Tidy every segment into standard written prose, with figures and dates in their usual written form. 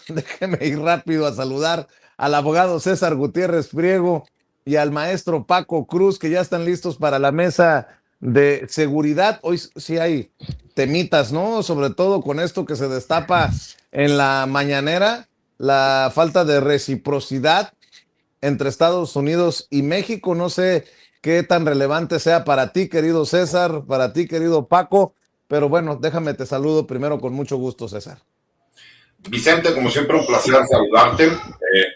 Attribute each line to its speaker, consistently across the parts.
Speaker 1: déjeme ir rápido a saludar al abogado César Gutiérrez Priego y al maestro Paco Cruz, que ya están listos para la mesa de seguridad. Hoy sí hay temitas, ¿no? Sobre todo con esto que se destapa en la mañanera, la falta de reciprocidad entre Estados Unidos y México. No sé qué tan relevante sea para ti, querido César, para ti, querido Paco, pero bueno, déjame te saludo primero con mucho gusto, César.
Speaker 2: Vicente, como siempre, un placer saludarte.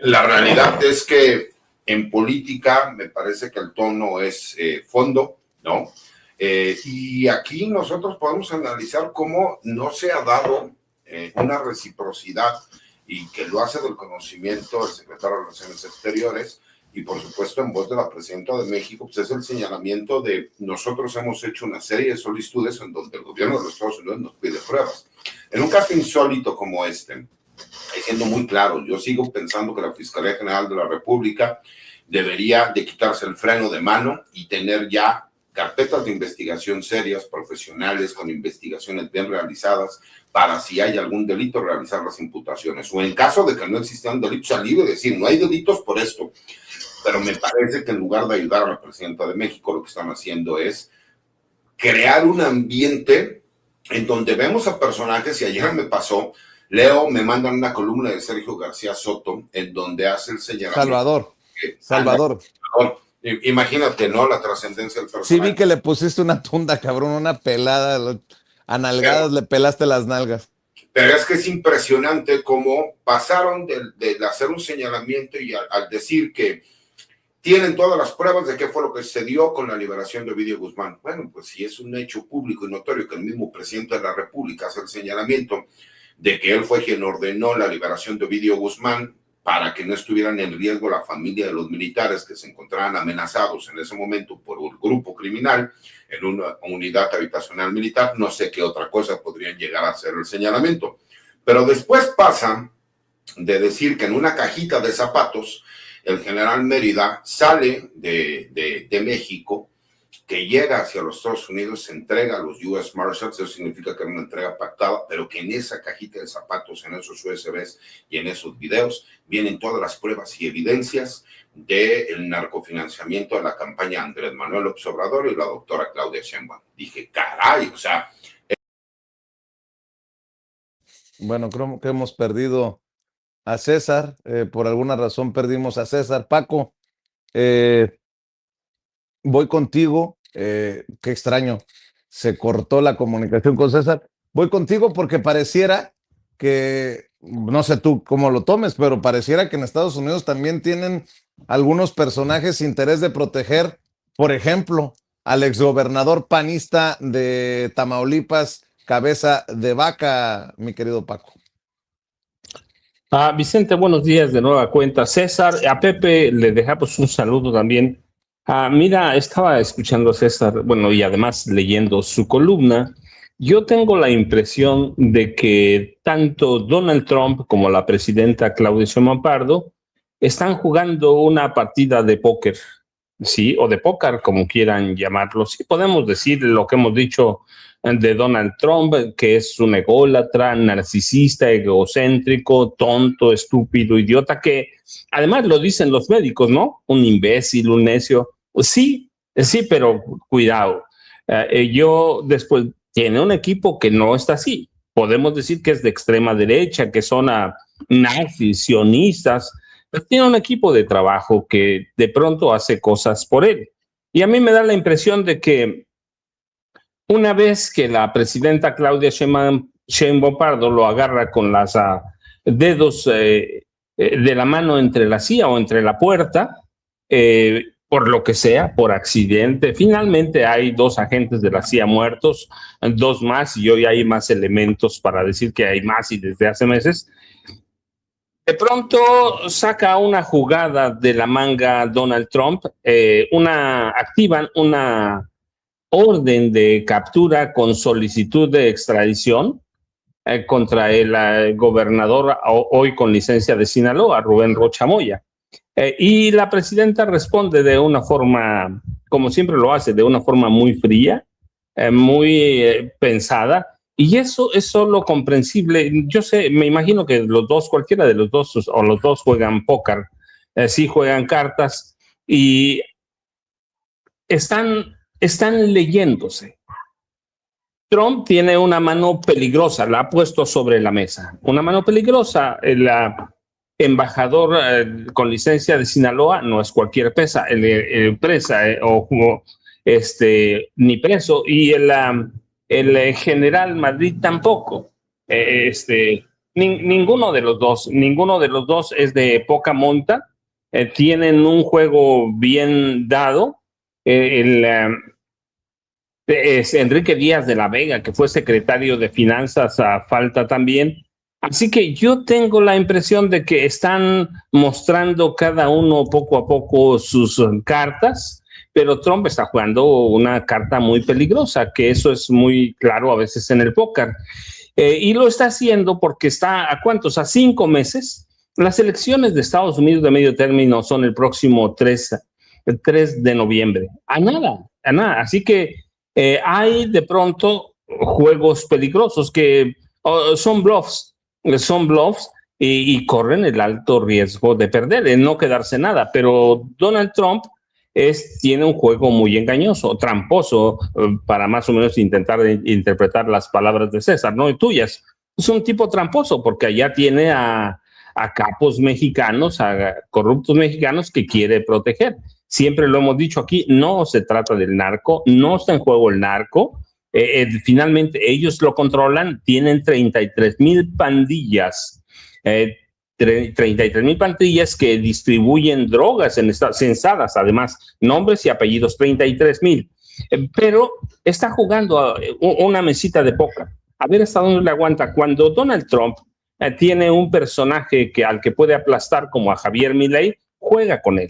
Speaker 2: La realidad es que en política me parece que el tono es fondo, ¿no? Y aquí nosotros podemos analizar cómo no se ha dado una reciprocidad y que lo hace del conocimiento del secretario de Relaciones Exteriores y por supuesto en voz de la presidenta de México, pues es el señalamiento de nosotros hemos hecho una serie de solicitudes en donde el gobierno de los Estados Unidos nos pide pruebas. En un caso insólito como este, siendo muy claro, yo sigo pensando que la Fiscalía General de la República debería de quitarse el freno de mano y tener ya carpetas de investigación serias, profesionales, con investigaciones bien realizadas, para si hay algún delito realizar las imputaciones. O en caso de que no exista un delito, salir y decir, no hay delitos por esto. Pero me parece que en lugar de ayudar a la presidenta de México, lo que están haciendo es crear un ambiente en donde vemos a personajes, y ayer me pasó, Leo, me mandan una columna de Sergio García Soto, en donde hace el señalamiento.
Speaker 1: Salvador.
Speaker 2: Imagínate, ¿no? La trascendencia del personaje.
Speaker 1: Sí vi que le pusiste una tunda, cabrón, una pelada, a nalgadas le pelaste las nalgas.
Speaker 2: Pero es que es impresionante cómo pasaron de hacer un señalamiento y al decir que tienen todas las pruebas de qué fue lo que se dio con la liberación de Ovidio Guzmán. Bueno, pues si es un hecho público y notorio que el mismo presidente de la República hace el señalamiento de que él fue quien ordenó la liberación de Ovidio Guzmán para que no estuvieran en riesgo la familia de los militares que se encontraban amenazados en ese momento por un grupo criminal en una unidad habitacional militar, no sé qué otra cosa podrían llegar a ser el señalamiento. Pero después pasa de decir que en una cajita de zapatos el general Mérida sale de México, que llega hacia los Estados Unidos, se entrega a los US Marshals, eso significa que era una entrega pactada, pero que en esa cajita de zapatos, en esos USBs y en esos videos, vienen todas las pruebas y evidencias del narcofinanciamiento de la campaña Andrés Manuel López Obrador y la doctora Claudia Sheinbaum. Dije, caray, o sea...
Speaker 1: Bueno, creo que hemos perdido a César, por alguna razón perdimos a César. Paco, voy contigo, qué extraño, se cortó la comunicación con César. Voy contigo porque pareciera que, no sé tú cómo lo tomes, pero pareciera que en Estados Unidos también tienen algunos personajes interés de proteger, por ejemplo, al exgobernador panista de Tamaulipas, Cabeza de Vaca, mi querido Paco.
Speaker 3: Vicente, buenos días de nueva cuenta. César, a Pepe le dejamos un saludo también. Mira, estaba escuchando a César, bueno, y además leyendo su columna. Yo tengo la impresión de que tanto Donald Trump como la presidenta Claudia Sheinbaum Pardo están jugando una partida de póker, ¿sí? O de póker, como quieran llamarlo. Sí, podemos decir lo que hemos dicho de Donald Trump, que es un ególatra, narcisista, egocéntrico, tonto, estúpido, idiota, que además lo dicen los médicos, ¿no? Un imbécil, un necio. Sí, sí, pero cuidado. Yo después tiene un equipo que no está así. Podemos decir que es de extrema derecha, que son nazis, sionistas. Pero tiene un equipo de trabajo que de pronto hace cosas por él. Y a mí me da la impresión de que una vez que la presidenta Claudia Sheinbaum Pardo lo agarra con los dedos de la mano entre la silla o entre la puerta, por lo que sea, por accidente, finalmente hay 2 agentes de la CIA muertos, 2 más, y hoy hay más elementos para decir que hay más y desde hace meses. De pronto saca una jugada de la manga Donald Trump, activan una orden de captura con solicitud de extradición contra el gobernador hoy con licencia de Sinaloa, Rubén Rocha Moya. Y la presidenta responde de una forma, como siempre lo hace, de una forma muy fría, muy pensada, Y eso es solo comprensible. Yo sé, me imagino que los dos, cualquiera de los dos, o los dos juegan póker, sí juegan cartas y están leyéndose. Trump tiene una mano peligrosa, la ha puesto sobre la mesa. Una mano peligrosa, el embajador con licencia de Sinaloa no es cualquier presa, ni preso, y el general Madrid tampoco. Ninguno de los dos es de poca monta, tienen un juego bien dado. Es Enrique Díaz de la Vega, que fue secretario de Finanzas, falta también. Así que yo tengo la impresión de que están mostrando cada uno poco a poco sus cartas, pero Trump está jugando una carta muy peligrosa, que eso es muy claro a veces en el póker. Y lo está haciendo porque está, ¿a cuántos? A 5 meses. Las elecciones de Estados Unidos de medio término son el próximo 3 de noviembre. A nada. Así que hay de pronto juegos peligrosos que son bluffs y corren el alto riesgo de perder, de no quedarse nada. Pero Donald Trump tiene un juego muy engañoso, tramposo, para más o menos intentar interpretar las palabras de César, no tuyas. Es un tipo tramposo porque allá tiene a capos mexicanos, a corruptos mexicanos que quiere proteger. Siempre lo hemos dicho aquí, no se trata del narco, no está en juego el narco. Finalmente ellos lo controlan, tienen 33,000 pandillas, 33,000 pandillas que distribuyen drogas censadas, además, nombres y apellidos, 33,000. Pero está jugando una mesita de póker. A ver hasta dónde le aguanta. Cuando Donald Trump tiene un personaje al que puede aplastar, como a Javier Milei, juega con él.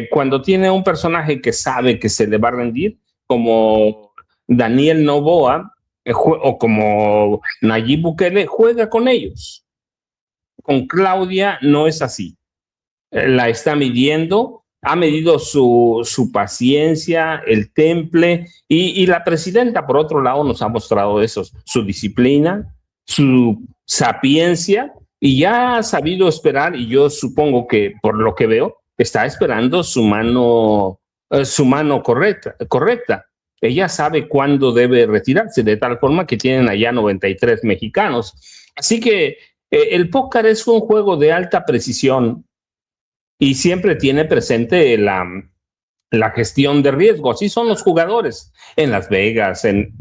Speaker 3: Cuando tiene un personaje que sabe que se le va a rendir, como Daniel Noboa o como Nayib Bukele, juega con ellos. Con Claudia no es así. La está midiendo, ha medido su paciencia, el temple, y la presidenta, por otro lado, nos ha mostrado eso, su disciplina, su sapiencia, y ya ha sabido esperar, y yo supongo que, por lo que veo, está esperando su mano correcta. Ella sabe cuándo debe retirarse, de tal forma que tienen allá 93 mexicanos. Así que el póker es un juego de alta precisión y siempre tiene presente la gestión de riesgo. Así son los jugadores en Las Vegas, en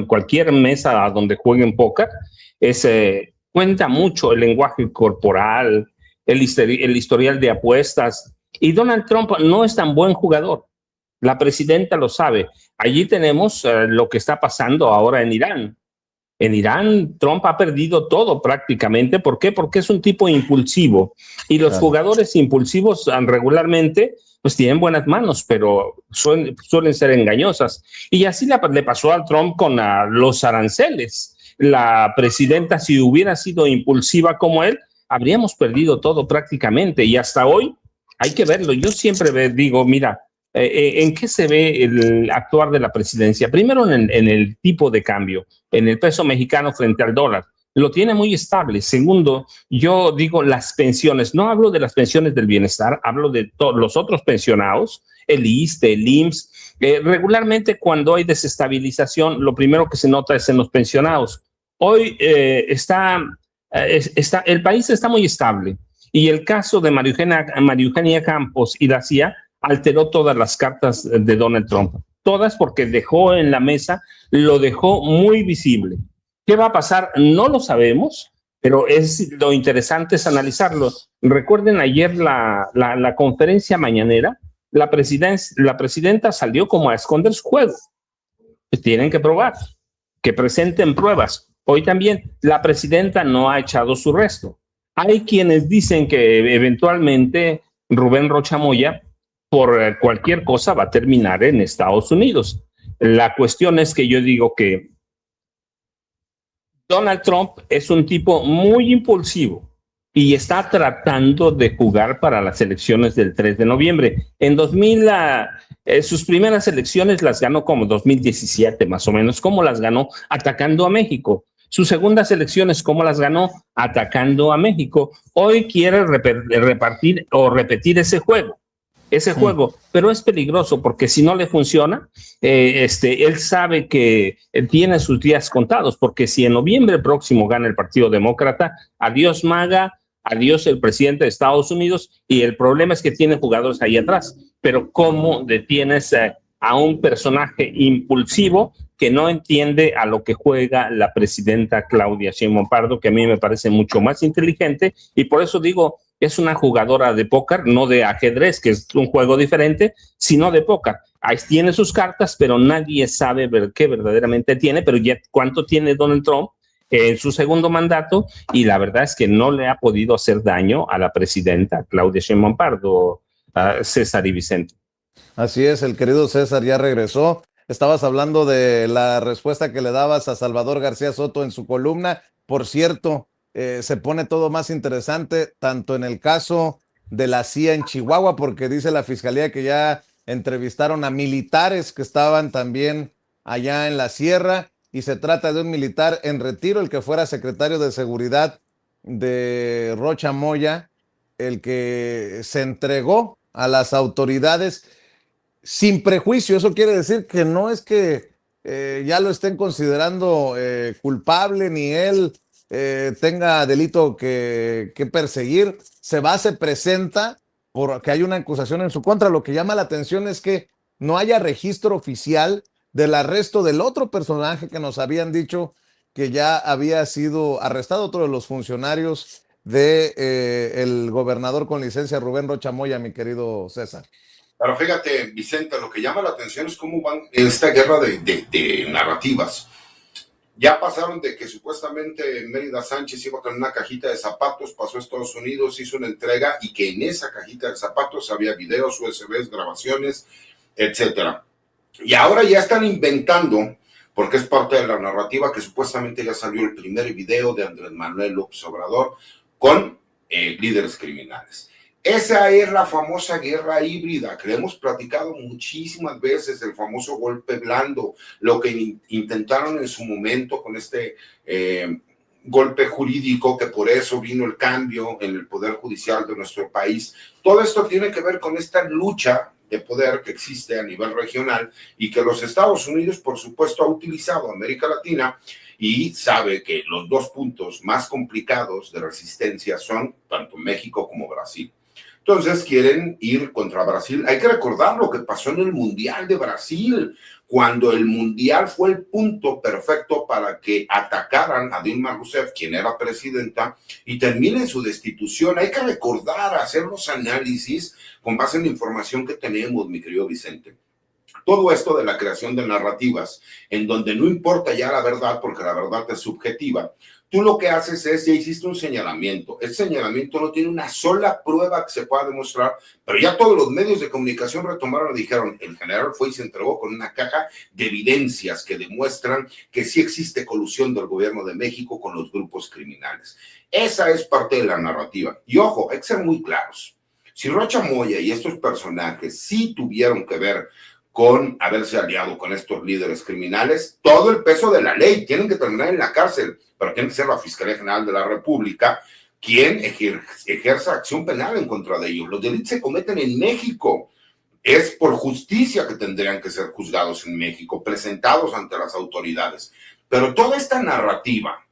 Speaker 3: cualquier mesa donde jueguen póker. Cuenta mucho el lenguaje corporal, el historial de apuestas. Y Donald Trump no es tan buen jugador. La presidenta lo sabe. Allí tenemos lo que está pasando ahora en Irán. En Irán, Trump ha perdido todo prácticamente. ¿Por qué? Porque es un tipo impulsivo. Y los jugadores impulsivos regularmente pues tienen buenas manos, pero suelen ser engañosas. Y así le pasó a Trump con los aranceles. La presidenta, si hubiera sido impulsiva como él, habríamos perdido todo prácticamente. Y hasta hoy hay que verlo. Yo siempre digo, mira, ¿en qué se ve el actuar de la presidencia? Primero en el tipo de cambio, en el peso mexicano frente al dólar. Lo tiene muy estable. Segundo, yo digo las pensiones. No hablo de las pensiones del bienestar, hablo de todos los otros pensionados, el ISSSTE, el IMSS. Regularmente cuando hay desestabilización, lo primero que se nota es en los pensionados. Hoy el país está muy estable. Y el caso de María Eugenia Campos y la CIA alteró todas las cartas de Donald Trump. Todas, porque dejó en la mesa, lo dejó muy visible. ¿Qué va a pasar? No lo sabemos, pero lo interesante es analizarlo. Recuerden ayer la conferencia mañanera, la presidenta salió como a esconder su juego. Tienen que probar, que presenten pruebas. Hoy también la presidenta no ha echado su resto. Hay quienes dicen que eventualmente Rubén Rocha Moya, por cualquier cosa, va a terminar en Estados Unidos. La cuestión es que yo digo que Donald Trump es un tipo muy impulsivo y está tratando de jugar para las elecciones del 3 de noviembre. En 2000, sus primeras elecciones las ganó como 2017 más o menos. ¿Cómo las ganó? Atacando a México. Sus segundas elecciones, ¿cómo las ganó? Atacando a México. Hoy quiere repartir o repetir ese juego, pero es peligroso porque si no le funciona, él sabe que tiene sus días contados, porque si en noviembre próximo gana el Partido Demócrata, adiós MAGA, adiós el presidente de Estados Unidos, y el problema es que tiene jugadores ahí atrás. Pero ¿cómo detienes a un personaje impulsivo que no entiende a lo que juega la presidenta Claudia Sheinbaum Pardo, que a mí me parece mucho más inteligente? Y por eso digo, es una jugadora de póker, no de ajedrez, que es un juego diferente, sino de póker. Ahí tiene sus cartas, pero nadie sabe qué verdaderamente tiene. Pero ya cuánto tiene Donald Trump en su segundo mandato, y la verdad es que no le ha podido hacer daño a la presidenta Claudia Sheinbaum Pardo, César y Vicente.
Speaker 1: Así es, el querido César ya regresó. Estabas hablando de la respuesta que le dabas a Salvador García Soto en su columna. Por cierto, se pone todo más interesante, tanto en el caso de la CIA en Chihuahua, porque dice la fiscalía que ya entrevistaron a militares que estaban también allá en la sierra, y se trata de un militar en retiro, el que fuera secretario de seguridad de Rocha Moya, el que se entregó a las autoridades sin prejuicio. Eso quiere decir que no es que ya lo estén considerando culpable, ni él tenga delito que perseguir. Se presenta porque hay una acusación en su contra. Lo que llama la atención es que no haya registro oficial del arresto del otro personaje que nos habían dicho que ya había sido arrestado, otro de los funcionarios de el gobernador con licencia, Rubén Rocha Moya, mi querido César.
Speaker 2: Pero fíjate, Vicente, lo que llama la atención es cómo van en esta guerra de narrativas. Ya pasaron de que supuestamente Mérida Sánchez iba con una cajita de zapatos, pasó a Estados Unidos, hizo una entrega, y que en esa cajita de zapatos había videos, USBs, grabaciones, etcétera. Y ahora ya están inventando, porque es parte de la narrativa, que supuestamente ya salió el primer video de Andrés Manuel López Obrador con líderes criminales. Esa es la famosa guerra híbrida que le hemos platicado muchísimas veces, el famoso golpe blando, lo que intentaron en su momento con este golpe jurídico, que por eso vino el cambio en el poder judicial de nuestro país. Todo esto tiene que ver con esta lucha de poder que existe a nivel regional, y que los Estados Unidos, por supuesto, ha utilizado América Latina, y sabe que los dos puntos más complicados de resistencia son tanto México como Brasil. Entonces quieren ir contra Brasil. Hay que recordar lo que pasó en el Mundial de Brasil, cuando el Mundial fue el punto perfecto para que atacaran a Dilma Rousseff, quien era presidenta, y termine su destitución. Hay que recordar, hacer los análisis con base en la información que tenemos, mi querido Vicente. Todo esto de la creación de narrativas, en donde no importa ya la verdad, porque la verdad es subjetiva. Tú lo que haces es, ya hiciste un señalamiento. Ese señalamiento no tiene una sola prueba que se pueda demostrar, pero ya todos los medios de comunicación retomaron y dijeron, el general fue y se entregó con una caja de evidencias que demuestran que sí existe colusión del gobierno de México con los grupos criminales. Esa es parte de la narrativa. Y ojo, hay que ser muy claros. Si Rocha Moya y estos personajes sí tuvieron que ver con haberse aliado con estos líderes criminales, todo el peso de la ley, tienen que terminar en la cárcel, pero tiene que ser la Fiscalía General de la República quien ejerza acción penal en contra de ellos. Los delitos se cometen en México, es por justicia que tendrían que ser juzgados en México, presentados ante las autoridades. Pero toda esta narrativa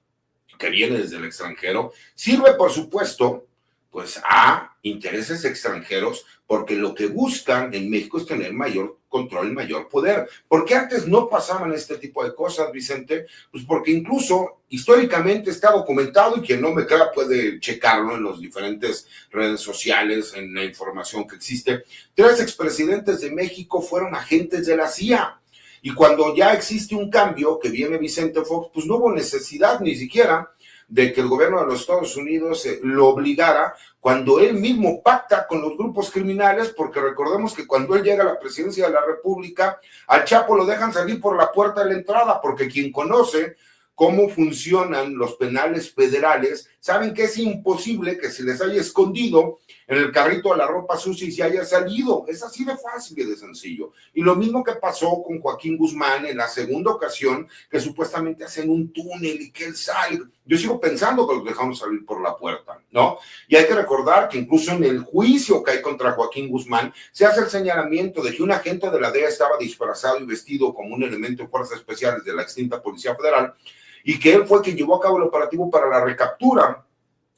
Speaker 2: que viene desde el extranjero sirve, por supuesto, pues a intereses extranjeros, porque lo que buscan en México es tener mayor control, mayor poder. ¿Por qué antes no pasaban este tipo de cosas, Vicente? Pues porque incluso históricamente está documentado, y quien no me crea puede checarlo en las diferentes redes sociales, en la información que existe. 3 expresidentes de México fueron agentes de la CIA. Y cuando ya existe un cambio que viene Vicente Fox, pues no hubo necesidad ni siquiera de que el gobierno de los Estados Unidos lo obligara, cuando él mismo pacta con los grupos criminales, porque recordemos que cuando él llega a la presidencia de la República, al Chapo lo dejan salir por la puerta de la entrada, porque quien conoce cómo funcionan los penales federales saben que es imposible que se les haya escondido en el carrito de la ropa sucia y se haya salido. Es así de fácil y de sencillo. Y lo mismo que pasó con Joaquín Guzmán en la segunda ocasión, que supuestamente hacen un túnel y que él sale. Yo sigo pensando que los dejamos salir por la puerta, ¿no? Y hay que recordar que incluso en el juicio que hay contra Joaquín Guzmán, se hace el señalamiento de que un agente de la DEA estaba disfrazado y vestido como un elemento de fuerzas especiales de la extinta Policía Federal, y que él fue quien llevó a cabo el operativo para la recaptura,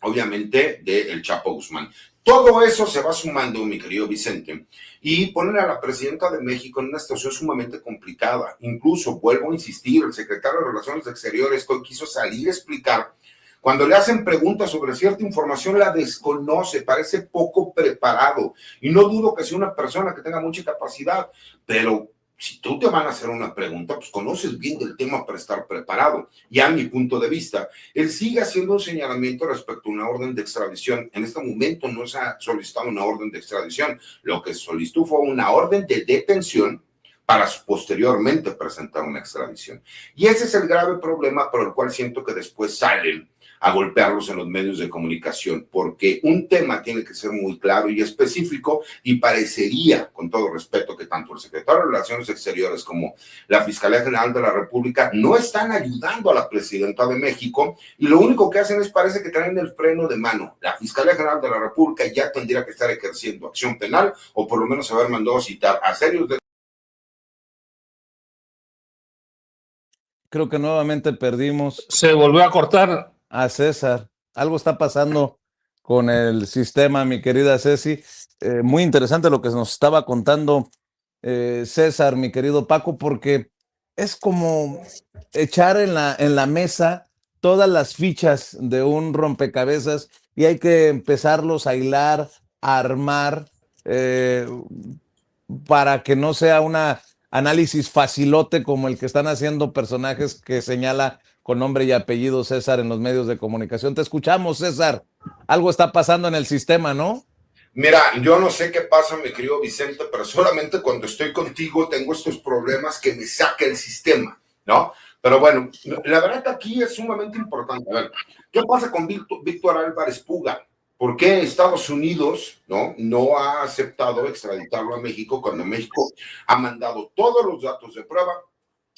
Speaker 2: obviamente, del Chapo Guzmán. Todo eso se va sumando, mi querido Vicente, y ponen a la presidenta de México en una situación sumamente complicada. Incluso, vuelvo a insistir, el secretario de Relaciones Exteriores que hoy quiso salir a explicar, cuando le hacen preguntas sobre cierta información, la desconoce, parece poco preparado. Y no dudo que sea una persona que tenga mucha capacidad, pero si tú te van a hacer una pregunta, pues conoces bien del tema para estar preparado. Y a mi punto de vista, él sigue haciendo un señalamiento respecto a una orden de extradición. En este momento no se ha solicitado una orden de extradición. Lo que solicitó fue una orden de detención para posteriormente presentar una extradición. Y ese es el grave problema por el cual siento que después salen a golpearlos en los medios de comunicación, porque un tema tiene que ser muy claro y específico, y parecería, con todo respeto, que tanto el secretario de Relaciones Exteriores como la Fiscalía General de la República no están ayudando a la presidenta de México, y lo único que hacen es, parece que traen el freno de mano. La Fiscalía General de la República ya tendría que estar ejerciendo acción penal, o por lo menos haber mandado a citar a serios de...
Speaker 1: Creo que nuevamente perdimos
Speaker 3: Se volvió a cortar.
Speaker 1: a César. Algo está pasando con el sistema, mi querida Ceci. Muy interesante lo que nos estaba contando César, mi querido Paco, porque es como echar en la mesa todas las fichas de un rompecabezas y hay que empezarlos a hilar, a armar, eh, para que no sea un análisis facilote como el que están haciendo personajes que señala con nombre y apellido César en los medios de comunicación. Te escuchamos, César. Algo está pasando en el sistema, ¿no?
Speaker 2: Mira, yo no sé qué pasa, mi querido Vicente, pero solamente cuando estoy contigo tengo estos problemas que me saca el sistema, ¿no? Pero bueno, la verdad aquí es sumamente importante. A ver, ¿qué pasa con Víctor Álvarez Puga? ¿Por qué Estados Unidos no ha aceptado extraditarlo a México cuando México ha mandado todos los datos de prueba?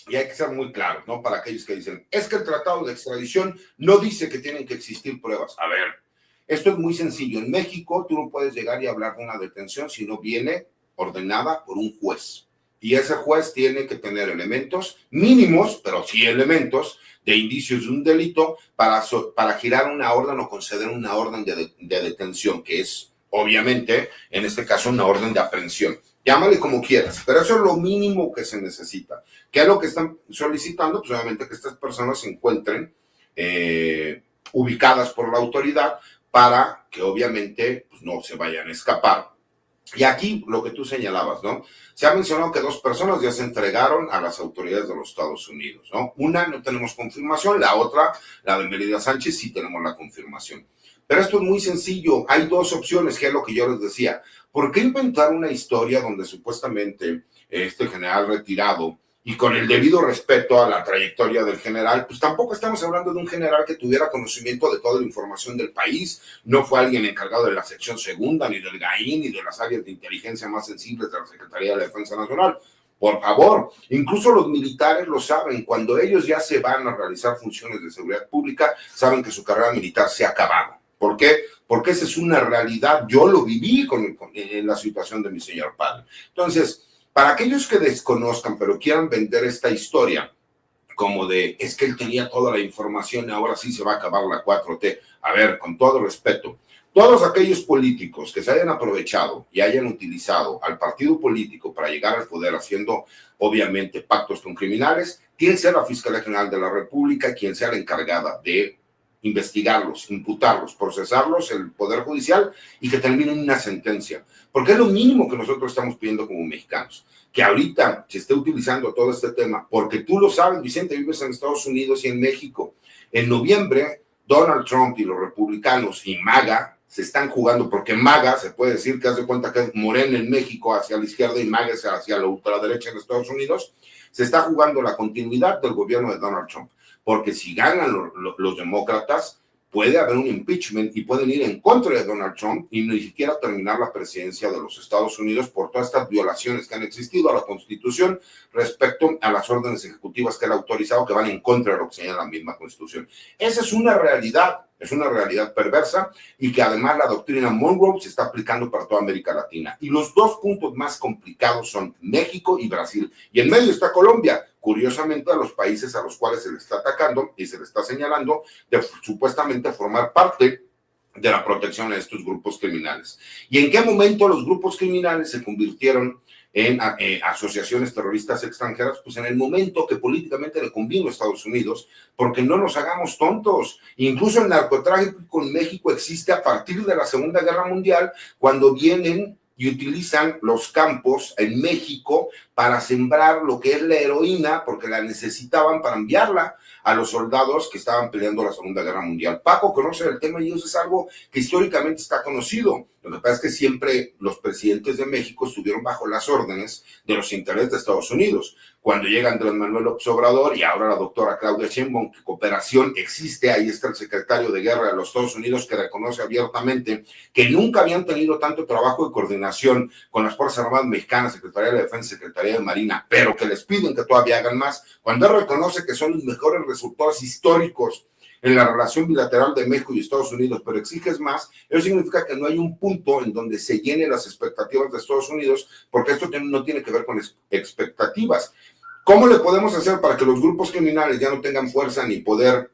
Speaker 2: Y hay que ser muy claros, ¿no? Para aquellos que dicen, es que el tratado de extradición no dice que tienen que existir pruebas. A ver, esto es muy sencillo. En México tú no puedes llegar y hablar de una detención si no viene ordenada por un juez. Y ese juez tiene que tener elementos mínimos, pero sí elementos de indicios de un delito para girar una orden o conceder una orden de detención, que es obviamente, en este caso, una orden de aprehensión. Llámale como quieras, pero eso es lo mínimo que se necesita. ¿Qué es lo que están solicitando? Pues obviamente que estas personas se encuentren ubicadas por la autoridad para que obviamente pues, no se vayan a escapar. Y aquí lo que tú señalabas, ¿no? Se ha mencionado que 2 personas ya se entregaron a las autoridades de los Estados Unidos, ¿no? Una no tenemos confirmación, la otra, la de Melida Sánchez, sí tenemos la confirmación. Pero esto es muy sencillo, hay 2 opciones, que es lo que yo les decía. ¿Por qué inventar una historia donde supuestamente este general retirado, y con el debido respeto a la trayectoria del general, pues tampoco estamos hablando de un general que tuviera conocimiento de toda la información del país, no fue alguien encargado de la sección segunda, ni del GAIN, ni de las áreas de inteligencia más sensibles de la Secretaría de la Defensa Nacional? Por favor, incluso los militares lo saben, cuando ellos ya se van a realizar funciones de seguridad pública, saben que su carrera militar se ha acabado. ¿Por qué? Porque esa es una realidad, yo lo viví en la situación de mi señor padre. Entonces, para aquellos que desconozcan, pero quieran vender esta historia como de, es que él tenía toda la información, ahora sí se va a acabar la 4T. A ver, con todo respeto, todos aquellos políticos que se hayan aprovechado y hayan utilizado al partido político para llegar al poder haciendo, obviamente, pactos con criminales, quien sea la Fiscalía General de la República, quien sea la encargada de investigarlos, imputarlos, procesarlos, el Poder Judicial, y que terminen una sentencia. Porque es lo mínimo que nosotros estamos pidiendo como mexicanos, que ahorita se esté utilizando todo este tema, porque tú lo sabes, Vicente, vives en Estados Unidos y en México. En noviembre, Donald Trump y los republicanos y MAGA se están jugando, porque MAGA se puede decir que hace cuenta que es Morena en México hacia la izquierda y MAGA hacia la ultraderecha en Estados Unidos, se está jugando la continuidad del gobierno de Donald Trump. Porque si ganan los demócratas, puede haber un impeachment y pueden ir en contra de Donald Trump y ni siquiera terminar la presidencia de los Estados Unidos por todas estas violaciones que han existido a la Constitución respecto a las órdenes ejecutivas que él ha autorizado que van en contra de lo que señala la misma Constitución. Esa es una realidad perversa y que además la doctrina Monroe se está aplicando para toda América Latina. Y los dos puntos más complicados son México y Brasil. Y en medio está Colombia, curiosamente a los países a los cuales se le está atacando y se le está señalando de supuestamente formar parte de la protección a estos grupos criminales. ¿Y en qué momento los grupos criminales se convirtieron en asociaciones terroristas extranjeras? Pues en el momento que políticamente le convino a Estados Unidos, porque no nos hagamos tontos. Incluso el narcotráfico en México existe a partir de la Segunda Guerra Mundial, cuando vienen y utilizan los campos en México para sembrar lo que es la heroína, porque la necesitaban para enviarla a los soldados que estaban peleando la Segunda Guerra Mundial. Paco conoce el tema y eso es algo que históricamente está conocido. Lo que pasa es que siempre los presidentes de México estuvieron bajo las órdenes de los intereses de Estados Unidos. Cuando llega Andrés Manuel López Obrador y ahora la doctora Claudia Sheinbaum, que cooperación existe, ahí está el secretario de Guerra de los Estados Unidos que reconoce abiertamente que nunca habían tenido tanto trabajo de coordinación con las Fuerzas Armadas Mexicanas, Secretaría de Defensa, Secretaría de Marina, pero que les piden que todavía hagan más, cuando él reconoce que son los mejores resultados históricos en la relación bilateral de México y Estados Unidos, pero exiges más, eso significa que no hay un punto en donde se llenen las expectativas de Estados Unidos, porque esto no tiene que ver con expectativas. ¿Cómo le podemos hacer para que los grupos criminales ya no tengan fuerza ni poder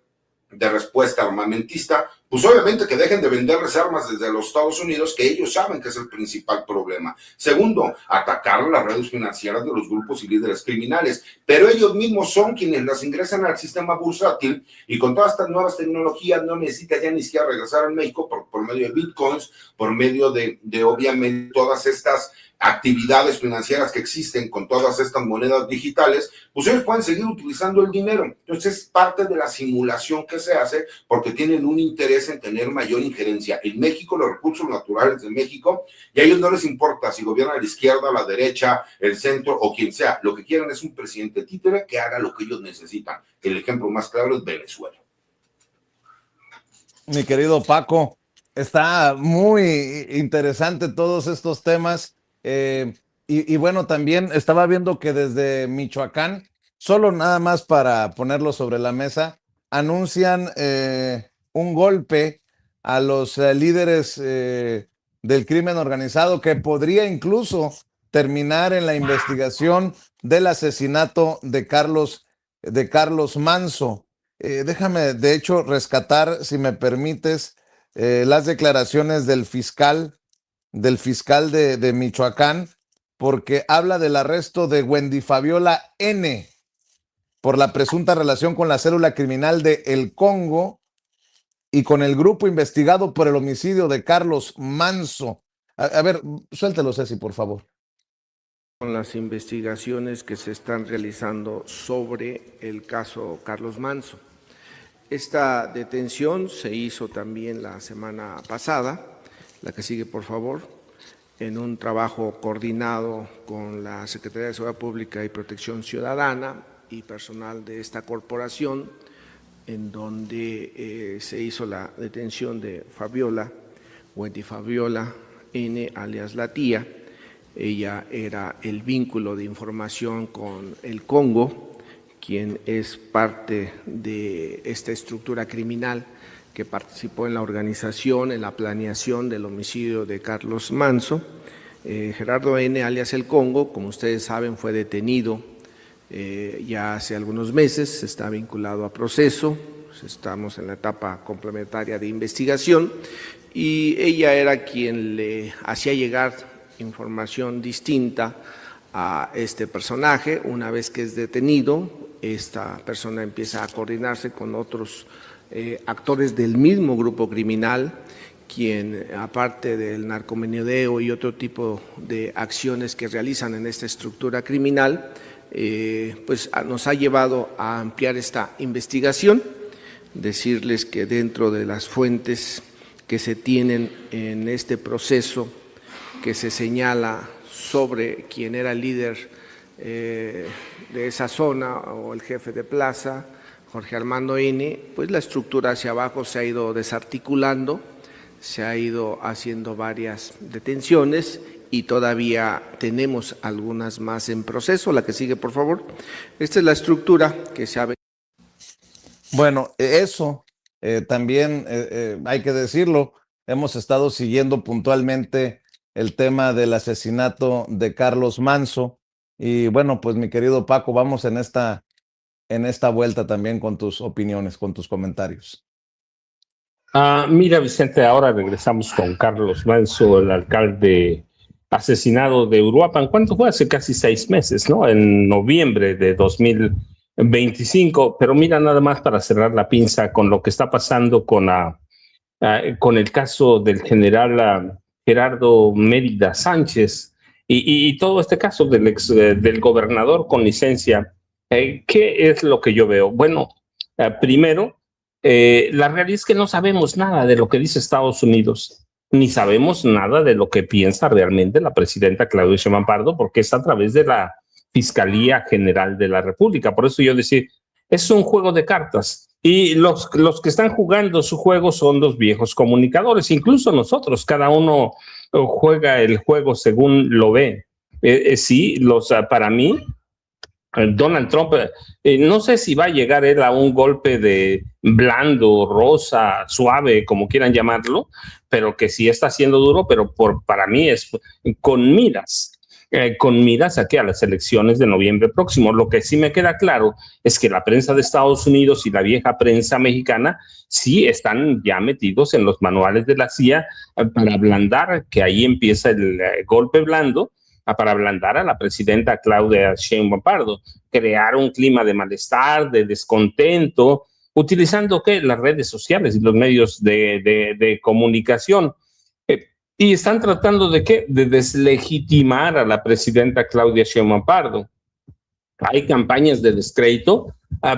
Speaker 2: de respuesta armamentista? Pues obviamente que dejen de venderles armas desde los Estados Unidos, que ellos saben que es el principal problema. Segundo, atacar las redes financieras de los grupos y líderes criminales, pero ellos mismos son quienes las ingresan al sistema bursátil y con todas estas nuevas tecnologías no necesita ya ni siquiera regresar a México por medio de bitcoins, por medio de obviamente todas estas actividades financieras que existen con todas estas monedas digitales, pues ellos pueden seguir utilizando el dinero. Entonces es parte de la simulación que se hace porque tienen un interés en tener mayor injerencia en México, los recursos naturales de México, y a ellos no les importa si gobierna la izquierda, la derecha, el centro o quien sea. Lo que quieren es un presidente títere que haga lo que ellos necesitan. El ejemplo más claro es Venezuela.
Speaker 1: Mi querido Paco, está muy interesante todos estos temas. Y bueno, también estaba viendo que desde Michoacán, solo nada más para ponerlo sobre la mesa, anuncian un golpe a los líderes del crimen organizado que podría incluso terminar en la investigación del asesinato de Carlos Manso. Déjame, de hecho, rescatar, si me permites, las declaraciones del fiscal de Michoacán, porque habla del arresto de Wendy Fabiola N. por la presunta relación con la célula criminal de El Congo y con el grupo investigado por el homicidio de Carlos Manso. A ver, suéltelo, Ceci, por favor.
Speaker 4: Con las investigaciones que se están realizando sobre el caso Carlos Manso. Esta detención se hizo también la semana pasada, la que sigue, por favor, en un trabajo coordinado con la Secretaría de Seguridad Pública y Protección Ciudadana y personal de esta corporación, en donde se hizo la detención de Wendy Fabiola N., alias La Tía. Ella era el vínculo de información con el Congo, quien es parte de esta estructura criminal que participó en la organización, en la planeación del homicidio de Carlos Manso. Gerardo N., alias El Congo, como ustedes saben, fue detenido ya hace algunos meses, está vinculado a proceso, estamos en la etapa complementaria de investigación y ella era quien le hacía llegar información distinta a este personaje. Una vez que es detenido, esta persona empieza a coordinarse con otros actores del mismo grupo criminal, quien, aparte del narcomenudeo y otro tipo de acciones que realizan en esta estructura criminal, pues nos ha llevado a ampliar esta investigación. Decirles que dentro de las fuentes que se tienen en este proceso, que se señala sobre quién era el líder de esa zona o el jefe de plaza, Jorge Armando N., pues la estructura hacia abajo se ha ido desarticulando, se ha ido haciendo varias detenciones y todavía tenemos algunas más en proceso. La que sigue, por favor. Esta es la estructura que se ha...
Speaker 1: Bueno, eso también hay que decirlo. Hemos estado siguiendo puntualmente el tema del asesinato de Carlos Manso. Y bueno, pues mi querido Paco, vamos en esta vuelta también con tus opiniones, con tus comentarios.
Speaker 3: Mira, Vicente, ahora regresamos con Carlos Manso, el alcalde asesinado de Uruapan. ¿Cuánto fue? Hace casi 6 meses, ¿no? En noviembre de 2025. Pero mira, nada más para cerrar la pinza con lo que está pasando con el caso del general Gerardo Mérida Sánchez y todo este caso del gobernador con licencia. ¿Qué es lo que yo veo? Bueno, primero, la realidad es que no sabemos nada de lo que dice Estados Unidos, ni sabemos nada de lo que piensa realmente la presidenta Claudia Sheinbaum Pardo, porque está a través de la Fiscalía General de la República. Por eso yo decía, es un juego de cartas. Y los que están jugando su juego son los viejos comunicadores, incluso nosotros, cada uno juega el juego según lo ve. Sí, para mí, Donald Trump, no sé si va a llegar él a un golpe de blando, rosa, suave, como quieran llamarlo, pero que sí está siendo duro, pero para mí es con miras aquí a las elecciones de noviembre próximo. Lo que sí me queda claro es que la prensa de Estados Unidos y la vieja prensa mexicana sí están ya metidos en los manuales de la CIA para ablandar, que ahí empieza el golpe blando, para ablandar a la presidenta Claudia Sheinbaum Pardo, crear un clima de malestar, de descontento, utilizando las redes sociales y los medios de comunicación. Y están tratando de deslegitimar a la presidenta Claudia Sheinbaum Pardo. Hay campañas de descrédito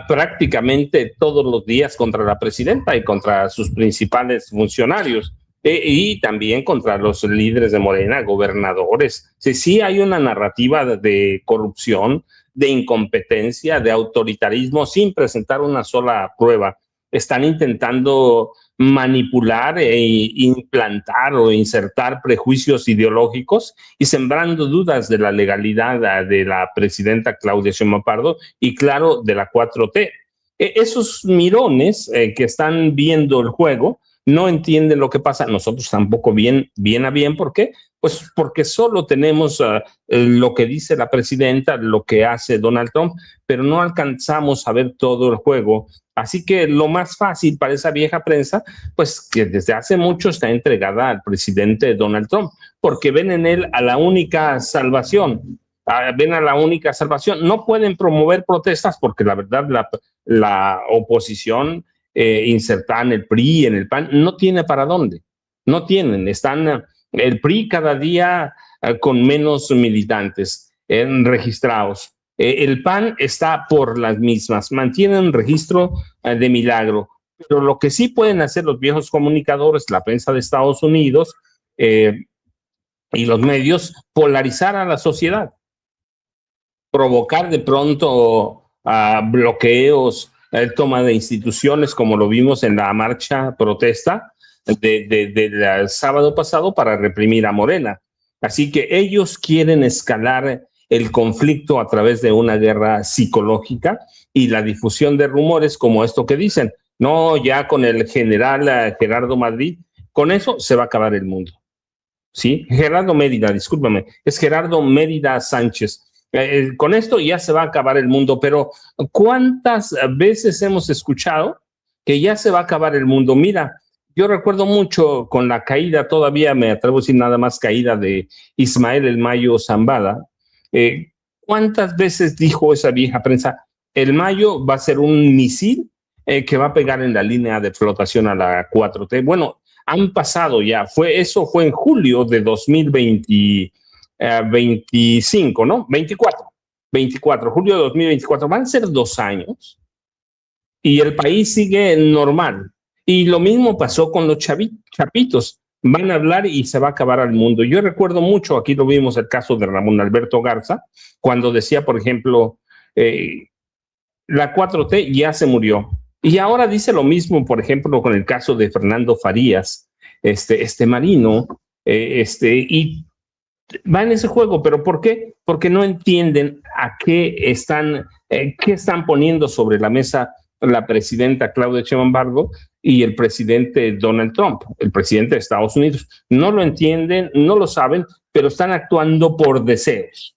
Speaker 3: prácticamente todos los días contra la presidenta y contra sus principales funcionarios. Y también contra los líderes de Morena, gobernadores. Sí hay una narrativa de corrupción, de incompetencia, de autoritarismo, sin presentar una sola prueba. Están intentando manipular e implantar o insertar prejuicios ideológicos y sembrando dudas de la legalidad de la presidenta Claudia Sheinbaum Pardo y, claro, de la 4T. Esos mirones que están viendo el juego no entienden lo que pasa, nosotros tampoco bien a bien. ¿Por qué? Pues porque solo tenemos lo que dice la presidenta, lo que hace Donald Trump, pero no alcanzamos a ver todo el juego. Así que lo más fácil para esa vieja prensa, pues que desde hace mucho está entregada al presidente Donald Trump, porque ven en él a la única salvación. No pueden promover protestas porque la verdad la oposición insertada en el PRI y en el PAN no tiene para dónde. No tienen. El PRI cada día con menos militantes registrados. El PAN está por las mismas. Mantienen registro de milagro. Pero lo que sí pueden hacer los viejos comunicadores, la prensa de Estados Unidos y los medios, polarizar a la sociedad. Provocar de pronto bloqueos, toma de instituciones, como lo vimos en la marcha protesta del sábado pasado para reprimir a Morena. Así que ellos quieren escalar el conflicto a través de una guerra psicológica y la difusión de rumores como esto que dicen. No, ya con el general Gerardo Madrid, con eso se va a acabar el mundo. ¿Sí? Gerardo Mérida, discúlpame, es Gerardo Mérida Sánchez. Con esto ya se va a acabar el mundo, pero ¿cuántas veces hemos escuchado que ya se va a acabar el mundo? Mira, yo recuerdo mucho con la caída, todavía me atrevo a decir nada más, caída de Ismael El Mayo Zambada. ¿Cuántas veces dijo esa vieja prensa? El Mayo va a ser un misil que va a pegar en la línea de flotación a la 4T. Bueno, han pasado ya, eso fue en julio de 2025, ¿no? 24, julio de 2024, van a ser 2 años y el país sigue normal. Y lo mismo pasó con los chapitos, van a hablar y se va a acabar el mundo. Yo recuerdo mucho, aquí lo vimos el caso de Ramón Alberto Garza, cuando decía, por ejemplo, la 4T ya se murió. Y ahora dice lo mismo, por ejemplo, con el caso de Fernando Farías, marino, y va en ese juego. ¿Pero por qué? Porque no entienden qué están poniendo sobre la mesa la presidenta Claudia Sheinbaum Pardo y el presidente Donald Trump, el presidente de Estados Unidos. No lo entienden, no lo saben, pero están actuando por deseos.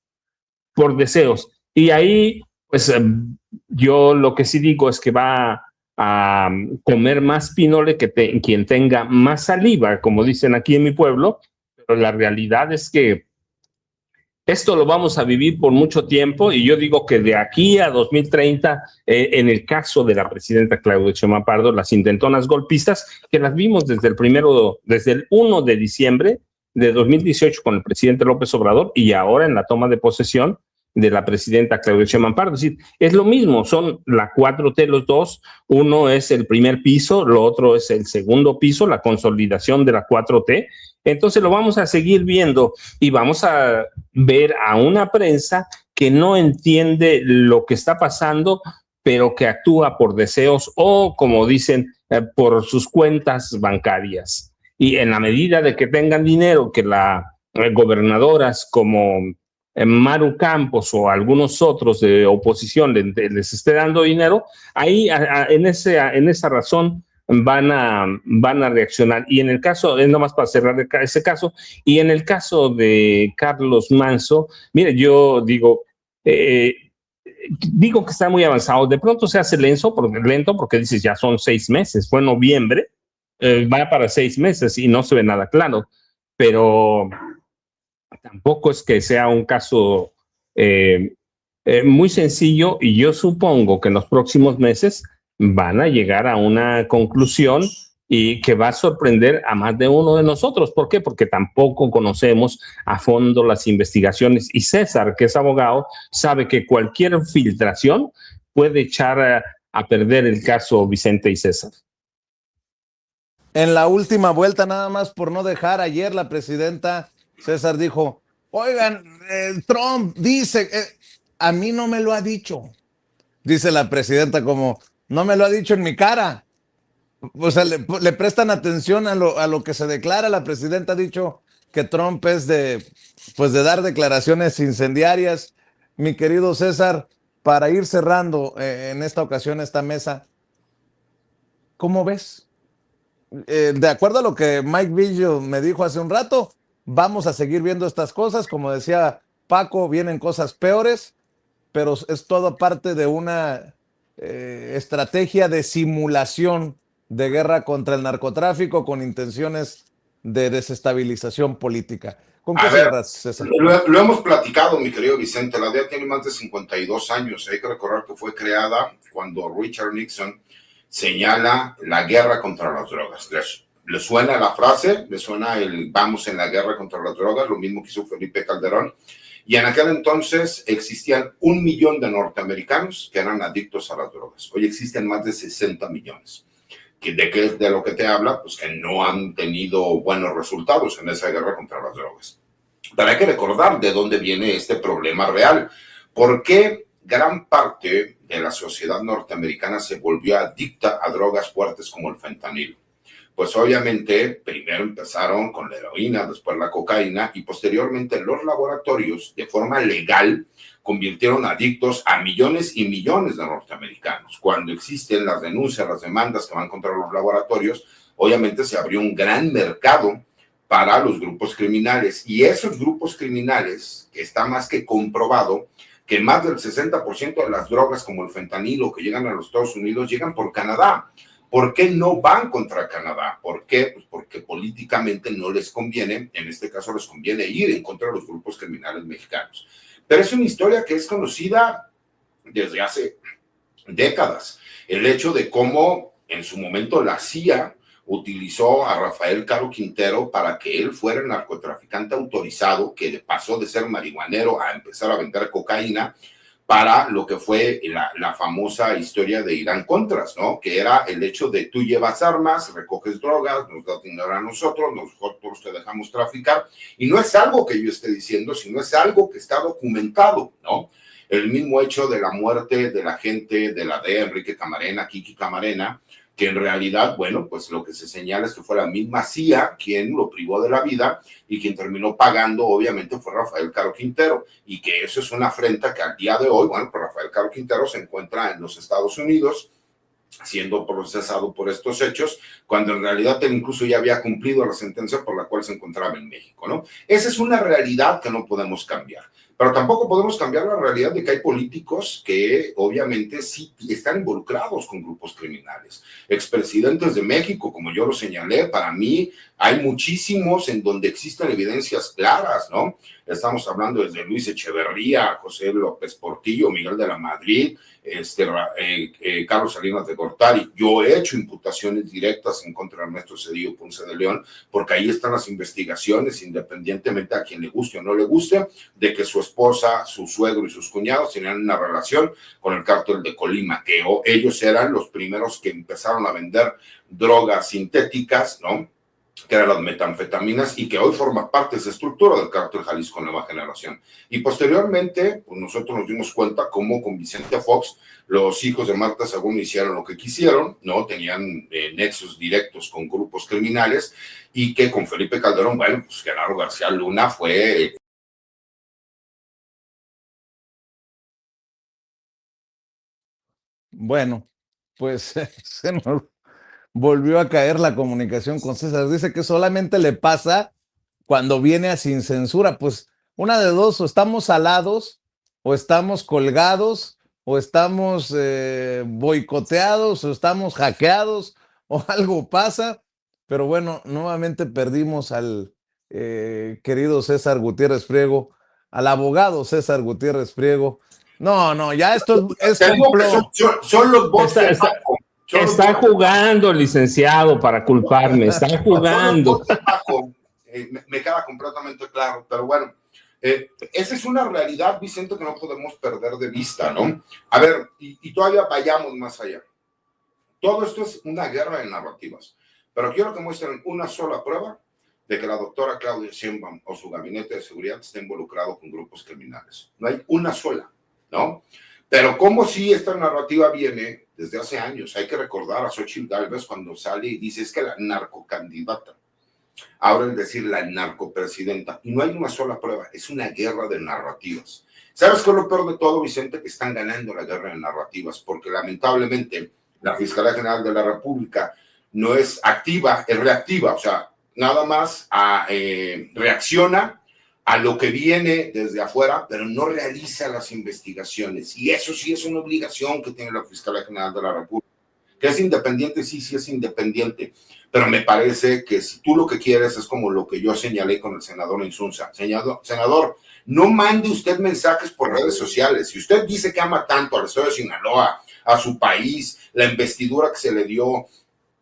Speaker 3: Y ahí, pues yo lo que sí digo es que va a comer más pinole que quien tenga más saliva, como dicen aquí en mi pueblo, pero la realidad es que esto lo vamos a vivir por mucho tiempo, y yo digo que de aquí a 2030, en el caso de la presidenta Claudia Sheinbaum Pardo, las intentonas golpistas, que las vimos desde el 1 de diciembre de 2018 con el presidente López Obrador, y ahora en la toma de posesión de la presidenta Claudia Sheinbaum Pardo. Es decir, es lo mismo, son la 4T los dos, uno es el primer piso, lo otro es el segundo piso, la consolidación de la 4T. Entonces lo vamos a seguir viendo, y vamos a ver a una prensa que no entiende lo que está pasando, pero que actúa por deseos o, como dicen, por sus cuentas bancarias. Y en la medida de que tengan dinero, que las gobernadoras como Maru Campos o algunos otros de oposición les esté dando dinero, ahí en esa razón van a reaccionar. Y en el caso, nomás para cerrar ese caso, y en el caso de Carlos Manso, mire, yo digo que está muy avanzado. De pronto se hace lento porque dices, ya son 6 meses, fue noviembre, va para 6 meses y no se ve nada claro, pero tampoco es que sea un caso muy sencillo, y yo supongo que en los próximos meses van a llegar a una conclusión y que va a sorprender a más de uno de nosotros. ¿Por qué? Porque tampoco conocemos a fondo las investigaciones, y César, que es abogado, sabe que cualquier filtración puede echar a perder el caso Vicente y César.
Speaker 1: En la última vuelta, nada más por no dejar, ayer la presidenta César dijo, oigan, Trump dice, a mí no me lo ha dicho. Dice la presidenta como, no me lo ha dicho en mi cara. O sea, le prestan atención a lo que se declara. La presidenta ha dicho que Trump es de dar declaraciones incendiarias. Mi querido César, para ir cerrando en esta ocasión esta mesa, ¿cómo ves? De acuerdo a lo que Mike Villo me dijo hace un rato, vamos a seguir viendo estas cosas. Como decía Paco, vienen cosas peores, pero es todo parte de una estrategia de simulación de guerra contra el narcotráfico con intenciones de desestabilización política. ¿Con qué cierras, César?
Speaker 2: Lo hemos platicado, mi querido Vicente. La DEA tiene más de 52 años. Hay que recordar que fue creada cuando Richard Nixon señala la guerra contra las drogas. ¿Le suena la frase? ¿Le suena el vamos en la guerra contra las drogas? Lo mismo que hizo Felipe Calderón. Y en aquel entonces existían 1 millón de norteamericanos que eran adictos a las drogas. Hoy existen más de 60 millones. ¿De lo que te habla? Pues que no han tenido buenos resultados en esa guerra contra las drogas. Pero hay que recordar de dónde viene este problema real. ¿Por qué gran parte de la sociedad norteamericana se volvió adicta a drogas fuertes como el fentanilo? Pues obviamente primero empezaron con la heroína, después la cocaína, y posteriormente los laboratorios de forma legal convirtieron adictos a millones y millones de norteamericanos. Cuando existen las denuncias, las demandas que van contra los laboratorios, obviamente se abrió un gran mercado para los grupos criminales, y esos grupos criminales, que está más que comprobado que más del 60% de las drogas como el fentanilo que llegan a los Estados Unidos llegan por Canadá. ¿Por qué no van contra Canadá? ¿Por qué? Pues porque políticamente no les conviene, en este caso les conviene ir en contra de los grupos criminales mexicanos. Pero es una historia que es conocida desde hace décadas. El hecho de cómo en su momento la CIA utilizó a Rafael Caro Quintero para que él fuera el narcotraficante autorizado, que pasó de ser marihuanero a empezar a vender cocaína, para lo que fue la famosa historia de Irán Contras, ¿no? Que era el hecho de tú llevas armas, recoges drogas, nos das dinero a nosotros te dejamos traficar, y no es algo que yo esté diciendo, sino es algo que está documentado, ¿no? el mismo hecho de la muerte de la gente de la DEA, Enrique Camarena, Kiki Camarena, que en realidad, bueno, pues lo que se señala es que fue la misma CIA quien lo privó de la vida y quien terminó pagando, obviamente, fue Rafael Caro Quintero, y que eso es una afrenta que al día de hoy, bueno, pues Rafael Caro Quintero se encuentra en los Estados Unidos siendo procesado por estos hechos, cuando en realidad él incluso ya había cumplido la sentencia por la cual se encontraba en México, ¿no? Esa es una realidad que no podemos cambiar. Pero tampoco podemos cambiar la realidad de que hay políticos que obviamente sí están involucrados con grupos criminales. Expresidentes de México, como yo lo señalé, para mí hay muchísimos en donde existen evidencias claras, ¿no? Estamos hablando desde Luis Echeverría, José López Portillo, Miguel de la Madrid, Carlos Salinas de Gortari. Yo he hecho imputaciones directas en contra de Ernesto Zedillo Ponce de León, porque ahí están las investigaciones, independientemente a quien le guste o no le guste, de que su esposa, su suegro y sus cuñados tenían una relación con el cártel de Colima, que ellos eran los primeros que empezaron a vender drogas sintéticas, ¿no?, que eran las metanfetaminas, y que hoy forma parte de esa estructura del cártel Jalisco Nueva Generación. Y posteriormente, pues nosotros nos dimos cuenta cómo con Vicente Fox, los hijos de Marta Sagún hicieron lo que quisieron, ¿no? Tenían nexos directos con grupos criminales, y que con Felipe Calderón, bueno, pues Genaro García Luna fue...
Speaker 1: Bueno, pues se nos volvió a caer la comunicación con César. Dice que solamente le pasa cuando viene a Sin Censura. Pues una de dos, o estamos salados, o estamos colgados, o estamos boicoteados, o estamos hackeados, o algo pasa. Pero bueno, nuevamente perdimos al querido César Gutiérrez Priego, al abogado César Gutiérrez Priego. No, ya esto es complot.
Speaker 2: Son los bots de Paco.
Speaker 3: Está jugando, licenciado, para culparme. Está jugando.
Speaker 2: Me queda completamente claro, pero bueno, esa es una realidad, Vicente, que no podemos perder de vista, ¿no? A ver, y todavía vayamos más allá. Todo esto es una guerra de narrativas, pero quiero que muestren una sola prueba de que la doctora Claudia Sheinbaum o su gabinete de seguridad está involucrado con grupos criminales. No hay una sola, ¿no? Pero como si esta narrativa viene desde hace años. Hay que recordar a Xochitl Gálvez cuando sale y dice es que la narcocandidata, ahora el decir la narcopresidenta, y no hay una sola prueba, es una guerra de narrativas. ¿Sabes qué es lo peor de todo, Vicente? Que están ganando la guerra de narrativas, porque lamentablemente la Fiscalía General de la República no es activa, es reactiva, o sea, nada más reacciona a lo que viene desde afuera, pero no realiza las investigaciones. Y eso sí es una obligación que tiene la Fiscalía General de la República. Que es independiente, sí es independiente. Pero me parece que si tú lo que quieres es como lo que yo señalé con el senador Insunza. Senador, no mande usted mensajes por redes sociales. Si usted dice que ama tanto al estado de Sinaloa, a su país, la investidura que se le dio,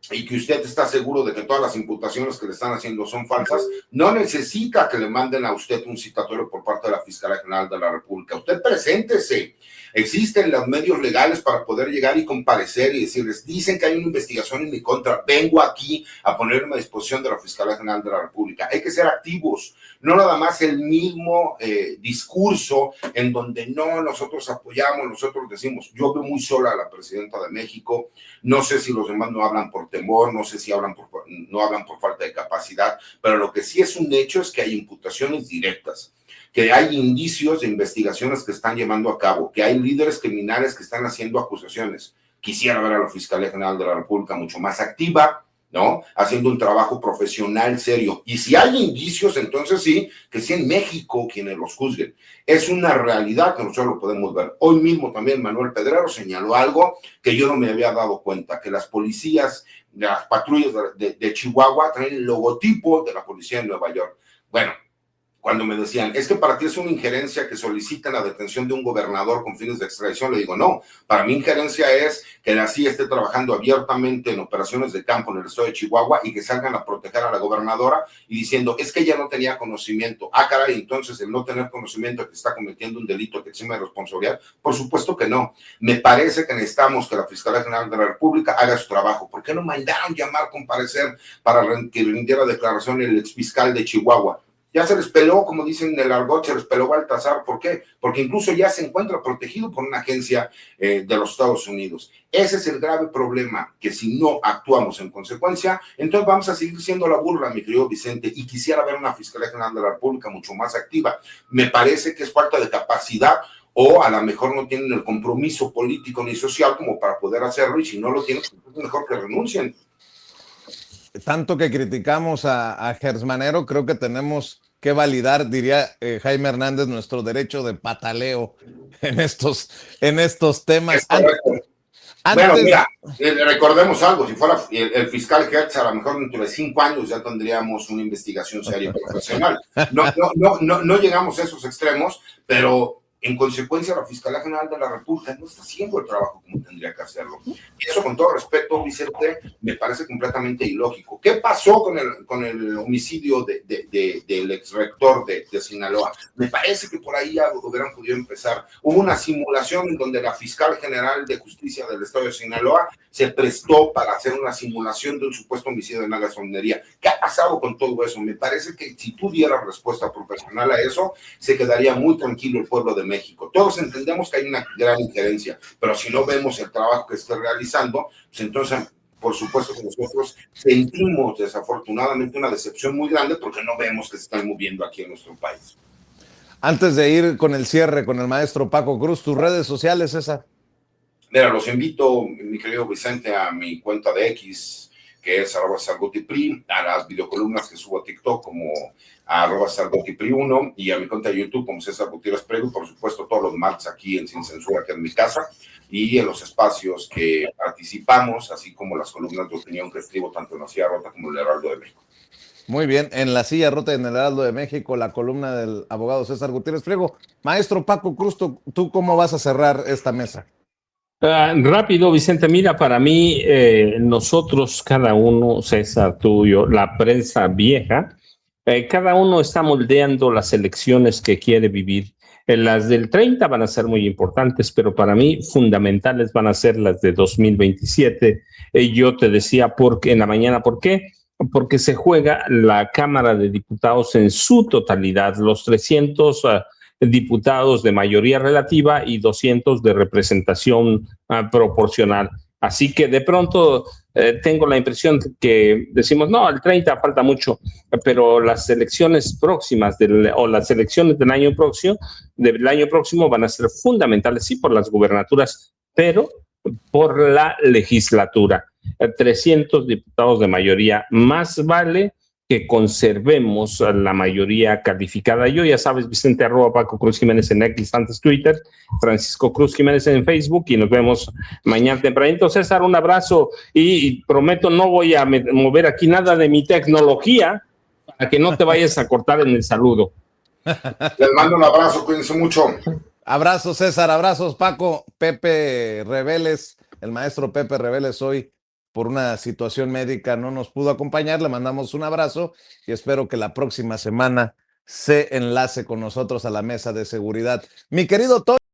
Speaker 2: y que usted está seguro de que todas las imputaciones que le están haciendo son falsas, no necesita que le manden a usted un citatorio por parte de la Fiscalía General de la República. Usted preséntese. Existen los medios legales para poder llegar y comparecer y decirles, dicen que hay una investigación en mi contra, vengo aquí a ponerme a disposición de la Fiscalía General de la República. Hay que ser activos, no nada más el mismo discurso en donde no, nosotros apoyamos, nosotros decimos. Yo veo muy sola a la presidenta de México, no sé si los demás no hablan por temor, no sé si no hablan por falta de capacidad, pero lo que sí es un hecho es que hay imputaciones directas, que hay indicios de investigaciones que están llevando a cabo, que hay líderes criminales que están haciendo acusaciones. Quisiera ver a la Fiscalía General de la República mucho más activa, ¿no? Haciendo un trabajo profesional, serio. Y si hay indicios, entonces sí, que sea en México quienes los juzguen. Es una realidad que nosotros lo podemos ver. Hoy mismo también Manuel Pedrero señaló algo que yo no me había dado cuenta, que las policías, las patrullas de Chihuahua traen el logotipo de la policía de Nueva York. Bueno, cuando me decían, es que para ti es una injerencia que soliciten la detención de un gobernador con fines de extradición, le digo, no, para mí injerencia es que la CIA esté trabajando abiertamente en operaciones de campo en el estado de Chihuahua y que salgan a proteger a la gobernadora y diciendo, es que ella no tenía conocimiento. Ah, caray, entonces el no tener conocimiento de que está cometiendo un delito que exime de responsabilidad, por supuesto que no. Me parece que necesitamos que la Fiscalía General de la República haga su trabajo. ¿Por qué no mandaron llamar a comparecer para que rindiera declaración el exfiscal de Chihuahua? ya se les peló, como dicen en el argot, se les peló Baltasar. ¿Por qué? Porque incluso ya se encuentra protegido por una agencia de los Estados Unidos. Ese es el grave problema, que si no actuamos en consecuencia, entonces vamos a seguir siendo la burla, mi querido Vicente, y quisiera ver una Fiscalía General de la República mucho más activa. Me parece que es falta de capacidad, o a lo mejor no tienen el compromiso político ni social como para poder hacerlo, y si no lo tienen, pues es mejor que renuncien.
Speaker 1: Tanto que criticamos a Gersmanero, creo que tenemos que validar, diría Jaime Hernández, nuestro derecho de pataleo en estos temas.
Speaker 2: Bueno, mira, recordemos algo, si fuera el fiscal Hertz, a lo mejor dentro de 5 años ya tendríamos una investigación seria y profesional. No llegamos a esos extremos, pero en consecuencia la Fiscalía General de la República no está haciendo el trabajo como tendría que hacerlo. Y eso, con todo respeto, Vicente, me parece completamente ilógico. ¿Qué pasó con el homicidio del exrector de Sinaloa? Me parece que por ahí ya hubieran podido empezar. Hubo una simulación en donde la Fiscal General de Justicia del Estado de Sinaloa se prestó para hacer una simulación de un supuesto homicidio de una gasolinería. ¿Qué ha pasado con todo eso? Me parece que si tú dieras respuesta profesional a eso, se quedaría muy tranquilo el pueblo de México. Todos entendemos que hay una gran injerencia, pero si no vemos el trabajo que está realizando, pues entonces, por supuesto que nosotros sentimos desafortunadamente una decepción muy grande porque no vemos que se están moviendo aquí en nuestro país.
Speaker 1: Antes de ir con el cierre con el maestro Paco Cruz, tus redes sociales, César.
Speaker 2: Mira, los invito, mi querido Vicente, a mi cuenta de X, que es @sargotipri, a las videocolumnas que subo a TikTok como @sargotipri1, y a mi cuenta de YouTube como César Gutiérrez Prego, por supuesto todos los martes aquí en Sin Censura, que es mi casa, y en los espacios que participamos, así como las columnas de opinión que escribo tanto en La Silla Rota como en el Heraldo de México.
Speaker 1: Muy bien, en La Silla Rota y en el Heraldo de México, la columna del abogado César Gutiérrez Priego. Maestro Paco Cruz, ¿tú cómo vas a cerrar esta mesa?
Speaker 3: Rápido, Vicente, mira, para mí, nosotros, cada uno, César, tú y yo, la prensa vieja, cada uno está moldeando las elecciones que quiere vivir. Las del 30 van a ser muy importantes, pero para mí fundamentales van a ser las de 2027. Yo te decía en la mañana, ¿por qué? Porque se juega la Cámara de Diputados en su totalidad, los 300 diputados de mayoría relativa y 200 de representación proporcional. Así que de pronto tengo la impresión que decimos, no, el 30 falta mucho, pero las elecciones próximas o las elecciones del año próximo van a ser fundamentales, sí, por las gubernaturas, pero por la legislatura. 300 diputados de mayoría, más vale que conservemos la mayoría calificada. Yo, ya sabes, Vicente, @Paco Cruz Jiménez en X, antes Twitter, Francisco Cruz Jiménez en Facebook, y nos vemos mañana tempranito. César, un abrazo, y prometo no voy a mover aquí nada de mi tecnología para que no te vayas a cortar en el saludo.
Speaker 2: Les mando un abrazo, cuídense mucho.
Speaker 1: Abrazos, César, abrazos, Paco. Pepe Reveles, el maestro Pepe Reveles hoy, por una situación médica, no nos pudo acompañar. Le mandamos un abrazo y espero que la próxima semana se enlace con nosotros a la mesa de seguridad. Mi querido Toño.